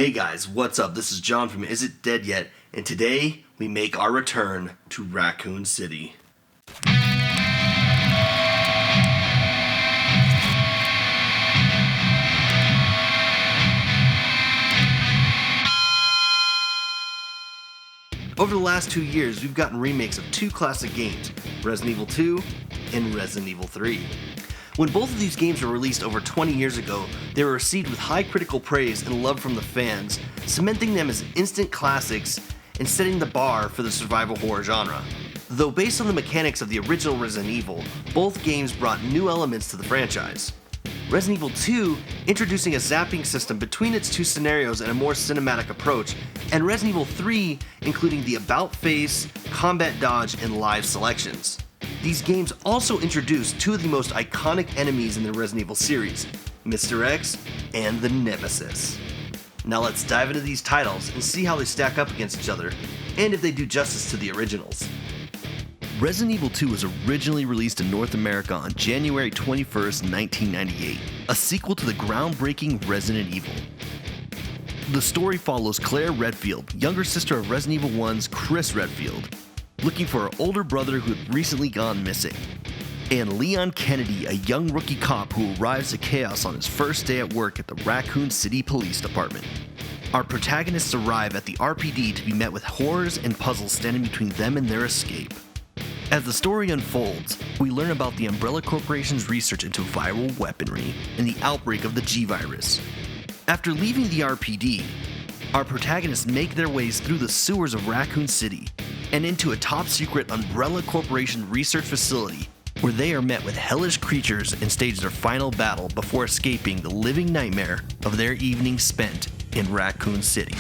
Hey guys, what's up? This is John from Is It Dead Yet? And today we make our return to Raccoon City. Over the last 2 years, we've gotten remakes of two classic games, Resident Evil 2 and Resident Evil 3. When both of these games were released over 20 years ago, they were received with high critical praise and love from the fans, cementing them as instant classics and setting the bar for the survival horror genre. Though based on the mechanics of the original Resident Evil, both games brought new elements to the franchise. Resident Evil 2 introducing a zapping system between its two scenarios and a more cinematic approach, and Resident Evil 3 including the about face, combat dodge, and live selections. These games also introduced two of the most iconic enemies in the Resident Evil series, Mr. X and the Nemesis. Now let's dive into these titles and see how they stack up against each other, and if they do justice to the originals. Resident Evil 2 was originally released in North America on January 21st, 1998, a sequel to the groundbreaking Resident Evil. The story follows Claire Redfield, younger sister of Resident Evil 1's Chris Redfield, looking for her older brother who had recently gone missing, and Leon Kennedy, a young rookie cop who arrives to chaos on his first day at work at the Raccoon City Police Department. Our protagonists arrive at the RPD to be met with horrors and puzzles standing between them and their escape. As the story unfolds, we learn about the Umbrella Corporation's research into viral weaponry and the outbreak of the G-Virus. After leaving the RPD, our protagonists make their ways through the sewers of Raccoon City and into a top-secret Umbrella Corporation research facility where they are met with hellish creatures and stage their final battle before escaping the living nightmare of their evening spent in Raccoon City.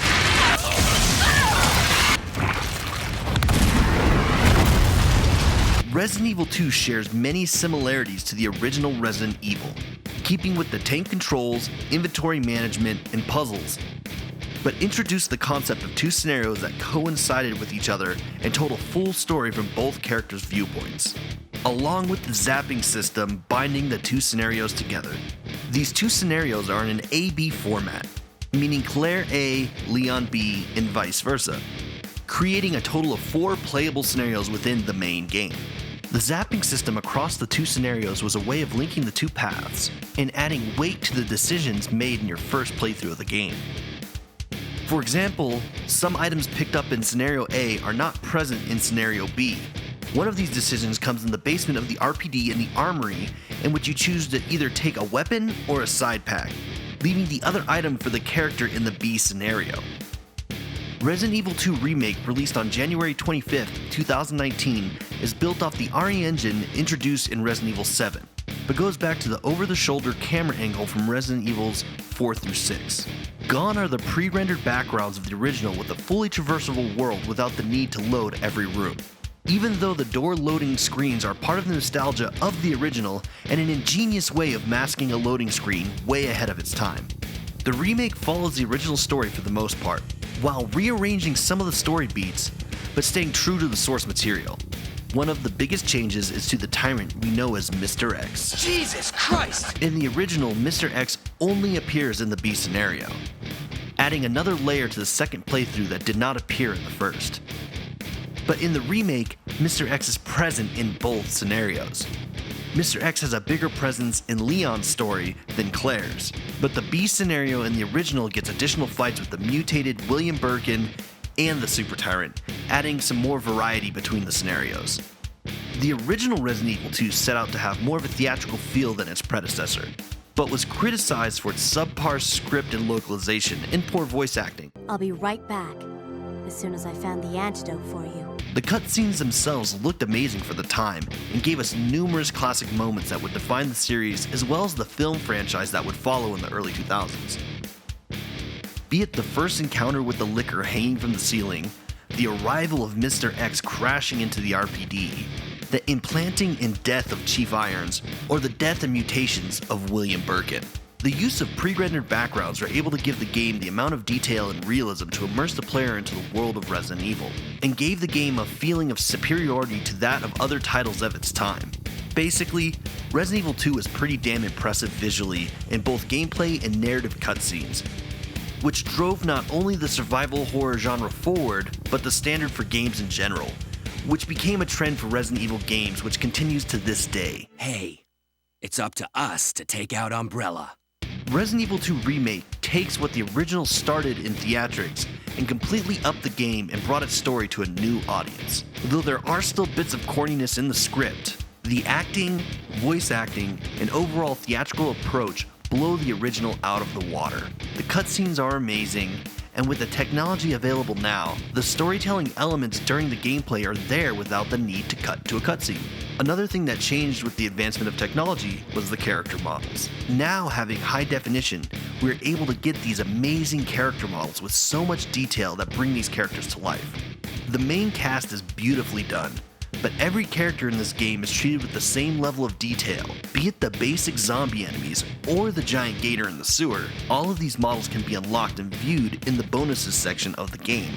Resident Evil 2 shares many similarities to the original Resident Evil, keeping with the tank controls, inventory management, and puzzles, but introduced the concept of two scenarios that coincided with each other and told a full story from both characters' viewpoints, along with the zapping system binding the two scenarios together. These two scenarios are in an A-B format, meaning Claire A, Leon B, and vice versa, creating a total of 4 playable scenarios within the main game. The zapping system across the two scenarios was a way of linking the two paths and adding weight to the decisions made in your first playthrough of the game. For example, some items picked up in Scenario A are not present in Scenario B. One of these decisions comes in the basement of the RPD in the armory, in which you choose to either take a weapon or a side pack, leaving the other item for the character in the B scenario. Resident Evil 2 Remake, released on January 25th, 2019, is built off the RE engine introduced in Resident Evil 7, but goes back to the over-the-shoulder camera angle from Resident Evils 4 through 6. Gone are the pre-rendered backgrounds of the original with a fully traversable world without the need to load every room. Even though the door loading screens are part of the nostalgia of the original and an ingenious way of masking a loading screen way ahead of its time. The remake follows the original story for the most part, while rearranging some of the story beats, but staying true to the source material. One of the biggest changes is to the tyrant we know as Mr. X. Jesus Christ! In the original, Mr. X only appears in the B scenario, adding another layer to the second playthrough that did not appear in the first. But in the remake, Mr. X is present in both scenarios. Mr. X has a bigger presence in Leon's story than Claire's, but the B scenario in the original gets additional fights with the mutated William Birkin and the Super Tyrant, adding some more variety between the scenarios. The original Resident Evil 2 set out to have more of a theatrical feel than its predecessor, but was criticized for its subpar script and localization and poor voice acting. I'll be right back, as soon as I found the antidote for you. The cutscenes themselves looked amazing for the time, and gave us numerous classic moments that would define the series as well as the film franchise that would follow in the early 2000s. Be it the first encounter with the liquor hanging from the ceiling, the arrival of Mr. X crashing into the RPD, the implanting and death of Chief Irons, or the death and mutations of William Birkin. The use of pre-rendered backgrounds are able to give the game the amount of detail and realism to immerse the player into the world of Resident Evil, and gave the game a feeling of superiority to that of other titles of its time. Basically, Resident Evil 2 is pretty damn impressive visually in both gameplay and narrative cutscenes. which drove not only the survival horror genre forward, but the standard for games in general, which became a trend for Resident Evil games which continues to this day. Hey, it's up to us to take out Umbrella. Resident Evil 2 Remake takes what the original started in theatrics and completely upped the game and brought its story to a new audience. Though there are still bits of corniness in the script, the acting, voice acting, and overall theatrical approach blow the original out of the water. The cutscenes are amazing, and with the technology available now, the storytelling elements during the gameplay are there without the need to cut to a cutscene. Another thing that changed with the advancement of technology was the character models. Now, having high definition, we're able to get these amazing character models with so much detail that bring these characters to life. The main cast is beautifully done, but every character in this game is treated with the same level of detail. Be it the basic zombie enemies or the giant gator in the sewer, all of these models can be unlocked and viewed in the bonuses section of the game.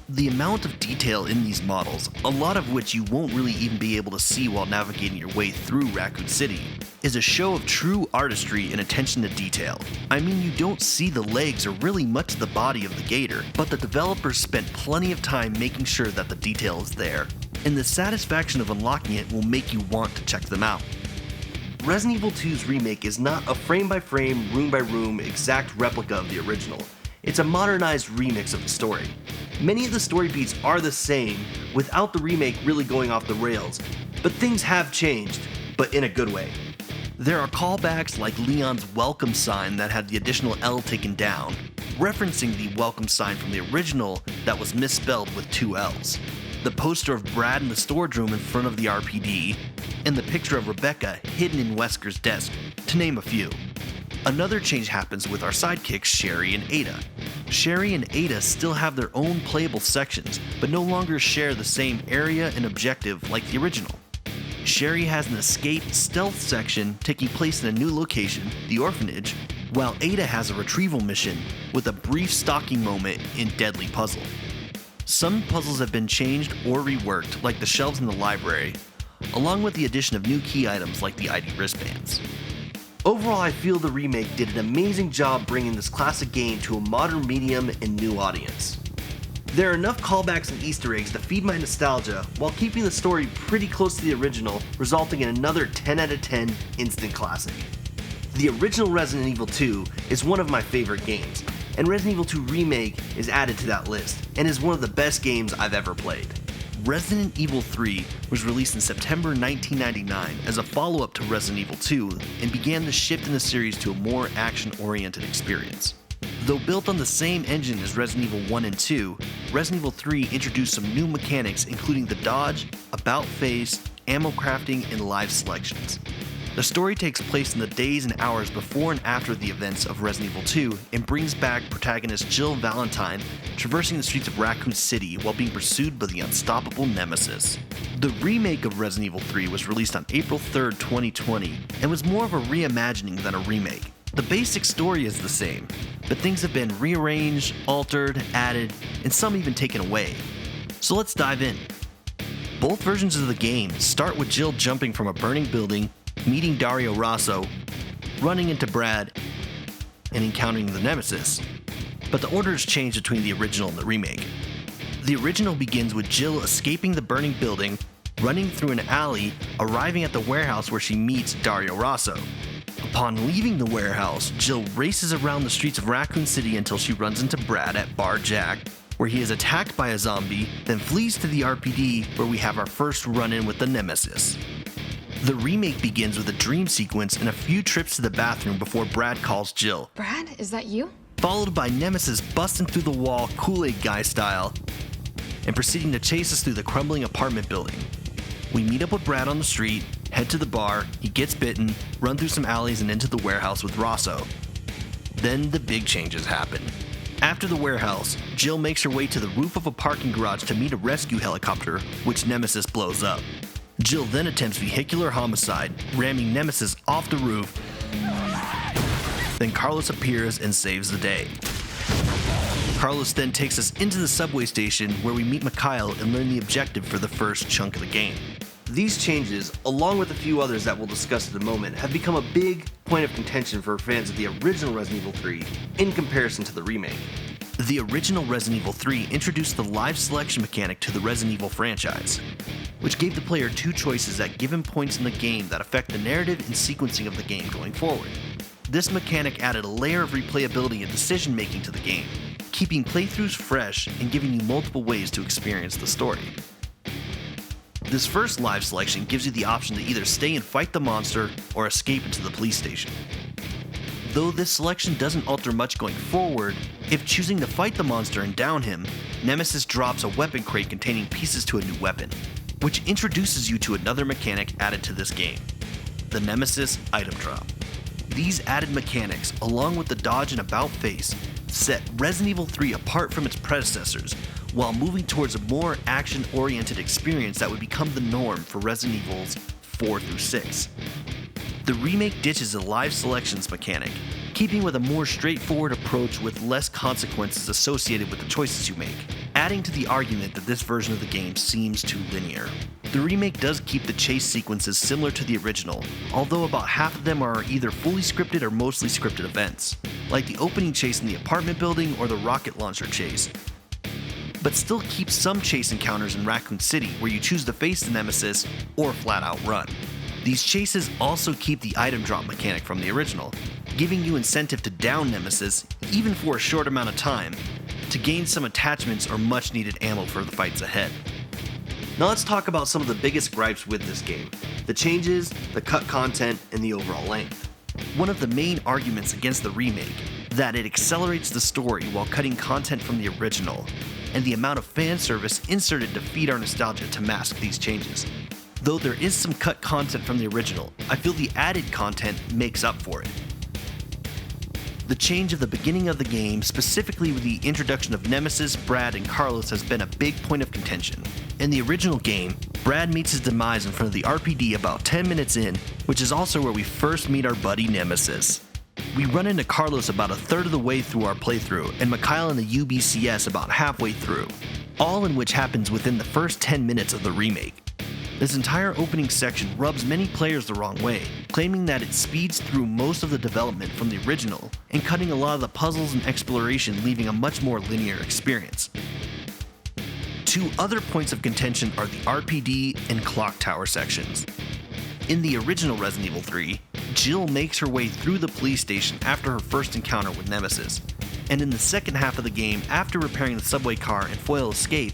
The amount of detail in these models, a lot of which you won't really even be able to see while navigating your way through Raccoon City, is a show of true artistry and attention to detail. I mean, you don't see the legs or really much of the body of the gator, but the developers spent plenty of time making sure that the detail is there, and the satisfaction of unlocking it will make you want to check them out. Resident Evil 2's remake is not a frame-by-frame, room-by-room exact replica of the original. It's a modernized remix of the story. Many of the story beats are the same, without the remake really going off the rails, but things have changed, but in a good way. There are callbacks like Leon's welcome sign that had the additional L taken down, referencing the welcome sign from the original that was misspelled with 2 L's. The poster of Brad in the storage room in front of the RPD, and the picture of Rebecca hidden in Wesker's desk, to name a few. Another change happens with our sidekicks Sherry and Ada. Sherry and Ada still have their own playable sections, but no longer share the same area and objective like the original. Sherry has an escape stealth section taking place in a new location, the orphanage, while Ada has a retrieval mission with a brief stalking moment in Deadly Puzzle. Some puzzles have been changed or reworked, like the shelves in the library, along with the addition of new key items like the ID wristbands. Overall, I feel the remake did an amazing job bringing this classic game to a modern medium and new audience. There are enough callbacks and Easter eggs to feed my nostalgia while keeping the story pretty close to the original, resulting in another 10 out of 10 instant classic. The original Resident Evil 2 is one of my favorite games, and Resident Evil 2 Remake is added to that list, and is one of the best games I've ever played. Resident Evil 3 was released in September 1999 as a follow-up to Resident Evil 2 and began the shift in the series to a more action-oriented experience. Though built on the same engine as Resident Evil 1 and 2, Resident Evil 3 introduced some new mechanics including the dodge, about face, ammo crafting, and live selections. The story takes place in the days and hours before and after the events of Resident Evil 2 and brings back protagonist Jill Valentine traversing the streets of Raccoon City while being pursued by the unstoppable Nemesis. The remake of Resident Evil 3 was released on April 3rd, 2020 and was more of a reimagining than a remake. The basic story is the same, but things have been rearranged, altered, added, and some even taken away. So let's dive in. Both versions of the game start with Jill jumping from a burning building, meeting Dario Rosso, running into Brad, and encountering the Nemesis. But the order is changed between the original and the remake. The original begins with Jill escaping the burning building, running through an alley, arriving at the warehouse where she meets Dario Rosso. Upon leaving the warehouse, Jill races around the streets of Raccoon City until she runs into Brad at Bar Jack, where he is attacked by a zombie, then flees to the RPD where we have our first run-in with the Nemesis. The remake begins with a dream sequence and a few trips to the bathroom before Brad calls Jill. Brad, is that you? Followed by Nemesis busting through the wall Kool-Aid guy style and proceeding to chase us through the crumbling apartment building. We meet up with Brad on the street, head to the bar, he gets bitten, run through some alleys and into the warehouse with Rosso. Then the big changes happen. After the warehouse, Jill makes her way to the roof of a parking garage to meet a rescue helicopter, which Nemesis blows up. Jill then attempts vehicular homicide, ramming Nemesis off the roof. Then Carlos appears and saves the day. Carlos then takes us into the subway station where we meet Mikhail and learn the objective for the first chunk of the game. These changes, along with a few others that we'll discuss in a moment, have become a big point of contention for fans of the original Resident Evil 3 in comparison to the remake. The original Resident Evil 3 introduced the live selection mechanic to the Resident Evil franchise, which gave the player two choices at given points in the game that affect the narrative and sequencing of the game going forward. This mechanic added a layer of replayability and decision making to the game, keeping playthroughs fresh and giving you multiple ways to experience the story. This first live selection gives you the option to either stay and fight the monster or escape into the police station. Though this selection doesn't alter much going forward, if choosing to fight the monster and down him, Nemesis drops a weapon crate containing pieces to a new weapon, which introduces you to another mechanic added to this game, the Nemesis item drop. These added mechanics, along with the dodge and about face, set Resident Evil 3 apart from its predecessors, while moving towards a more action-oriented experience that would become the norm for Resident Evils 4 through 6. The remake ditches the live selections mechanic, keeping with a more straightforward approach with less consequences associated with the choices you make, adding to the argument that this version of the game seems too linear. The remake does keep the chase sequences similar to the original, although about half of them are either fully scripted or mostly scripted events, like the opening chase in the apartment building or the rocket launcher chase, but still keeps some chase encounters in Raccoon City where you choose to face the Nemesis or flat out run. These chases also keep the item drop mechanic from the original, giving you incentive to down Nemesis, even for a short amount of time, to gain some attachments or much needed ammo for the fights ahead. Now let's talk about some of the biggest gripes with this game: the changes, the cut content, and the overall length. One of the main arguments against the remake, that it accelerates the story while cutting content from the original, and the amount of fan service inserted to feed our nostalgia to mask these changes. Though there is some cut content from the original, I feel the added content makes up for it. The change of the beginning of the game, specifically with the introduction of Nemesis, Brad, and Carlos, has been a big point of contention. In the original game, Brad meets his demise in front of the RPD about 10 minutes in, which is also where we first meet our buddy Nemesis. We run into Carlos about a third of the way through our playthrough, and Mikhail in the UBCS about halfway through, all in which happens within the first 10 minutes of the remake. This entire opening section rubs many players the wrong way, claiming that it speeds through most of the development from the original, and cutting a lot of the puzzles and exploration, leaving a much more linear experience. Two other points of contention are the RPD and Clock Tower sections. In the original Resident Evil 3, Jill makes her way through the police station after her first encounter with Nemesis, and in the second half of the game, after repairing the subway car and foil escape,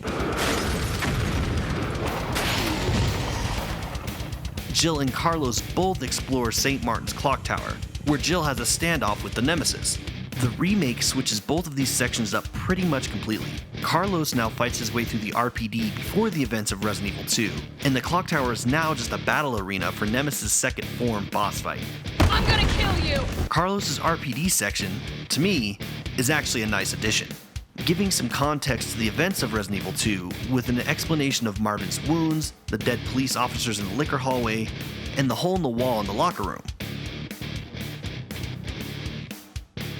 Jill and Carlos both explore St. Martin's Clock Tower, where Jill has a standoff with the Nemesis. The remake switches both of these sections up pretty much completely. Carlos now fights his way through the RPD before the events of Resident Evil 2, and the Clock Tower is now just a battle arena for Nemesis' second form boss fight. I'm gonna kill you! Carlos' RPD section, to me, is actually a nice addition, giving some context to the events of Resident Evil 2 with an explanation of Marvin's wounds, the dead police officers in the liquor hallway, and the hole in the wall in the locker room.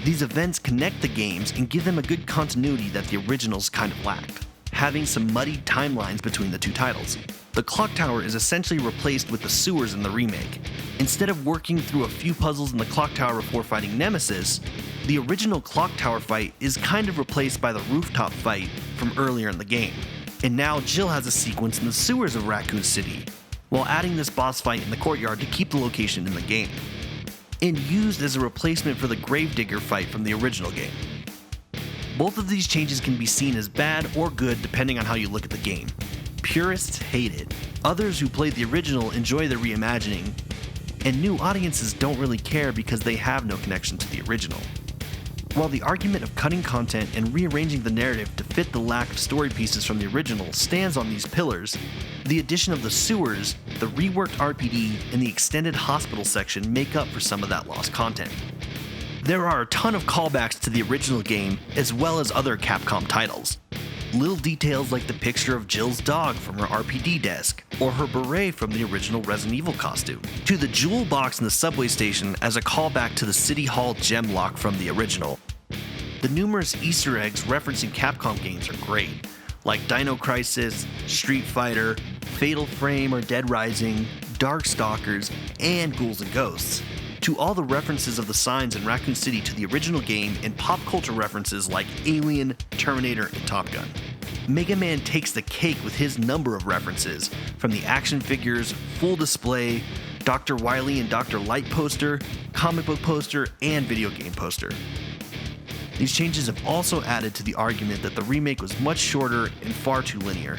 These events connect the games and give them a good continuity that the originals kind of lacked, having some muddied timelines between the two titles. The Clock Tower is essentially replaced with the sewers in the remake. Instead of working through a few puzzles in the Clock Tower before fighting Nemesis, the original Clock Tower fight is kind of replaced by the rooftop fight from earlier in the game. And now Jill has a sequence in the sewers of Raccoon City, while adding this boss fight in the courtyard to keep the location in the game, and used as a replacement for the Gravedigger fight from the original game. Both of these changes can be seen as bad or good depending on how you look at the game. Purists hate it, others who played the original enjoy the reimagining, and new audiences don't really care because they have no connection to the original. While the argument of cutting content and rearranging the narrative to fit the lack of story pieces from the original stands on these pillars, the addition of the sewers, the reworked RPD, and the extended hospital section make up for some of that lost content. There are a ton of callbacks to the original game as well as other Capcom titles. Little details like the picture of Jill's dog from her RPD desk, or her beret from the original Resident Evil costume, to the jewel box in the subway station as a callback to the City Hall gem lock from the original. The numerous Easter eggs referencing Capcom games are great, like Dino Crisis, Street Fighter, Fatal Frame or Dead Rising, Darkstalkers, and Ghouls and Ghosts, to all the references of the signs in Raccoon City to the original game and pop culture references like Alien, Terminator, and Top Gun. Mega Man takes the cake with his number of references, from the action figures, full display, Dr. Wily and Dr. Light poster, comic book poster, and video game poster. These changes have also added to the argument that the remake was much shorter and far too linear,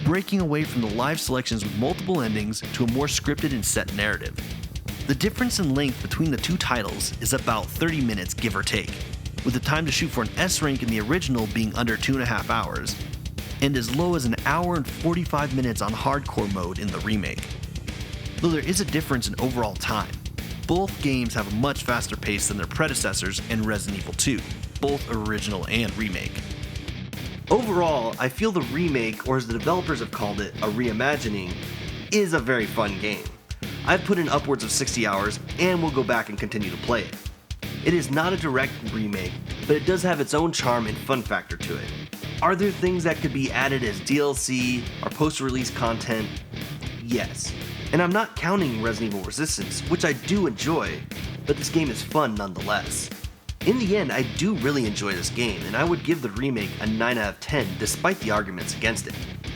breaking away from the live selections with multiple endings to a more scripted and set narrative. The difference in length between the two titles is about 30 minutes, give or take, with the time to shoot for an S rank in the original being under 2.5 hours, and as low as an hour and 45 minutes on hardcore mode in the remake. Though there is a difference in overall time, both games have a much faster pace than their predecessors in Resident Evil 2, both original and remake. Overall, I feel the remake, or as the developers have called it, a reimagining, is a very fun game. I've put in upwards of 60 hours and will go back and continue to play it. It is not a direct remake, but it does have its own charm and fun factor to it. Are there things that could be added as DLC or post-release content? Yes. And I'm not counting Resident Evil Resistance, which I do enjoy, but this game is fun nonetheless. In the end, I do really enjoy this game, and I would give the remake a 9 out of 10 despite the arguments against it.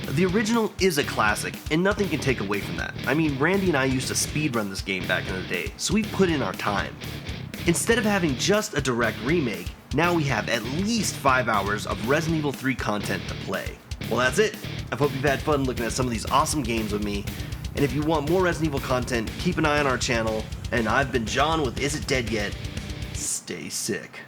The original is a classic, and nothing can take away from that. I mean, Randy and I used to speedrun this game back in the day, so we put in our time. Instead of having just a direct remake, now we have at least 5 hours of Resident Evil 3 content to play. Well, that's it. I hope you've had fun looking at some of these awesome games with me. And if you want more Resident Evil content, keep an eye on our channel. And I've been John with Is It Dead Yet? Stay sick.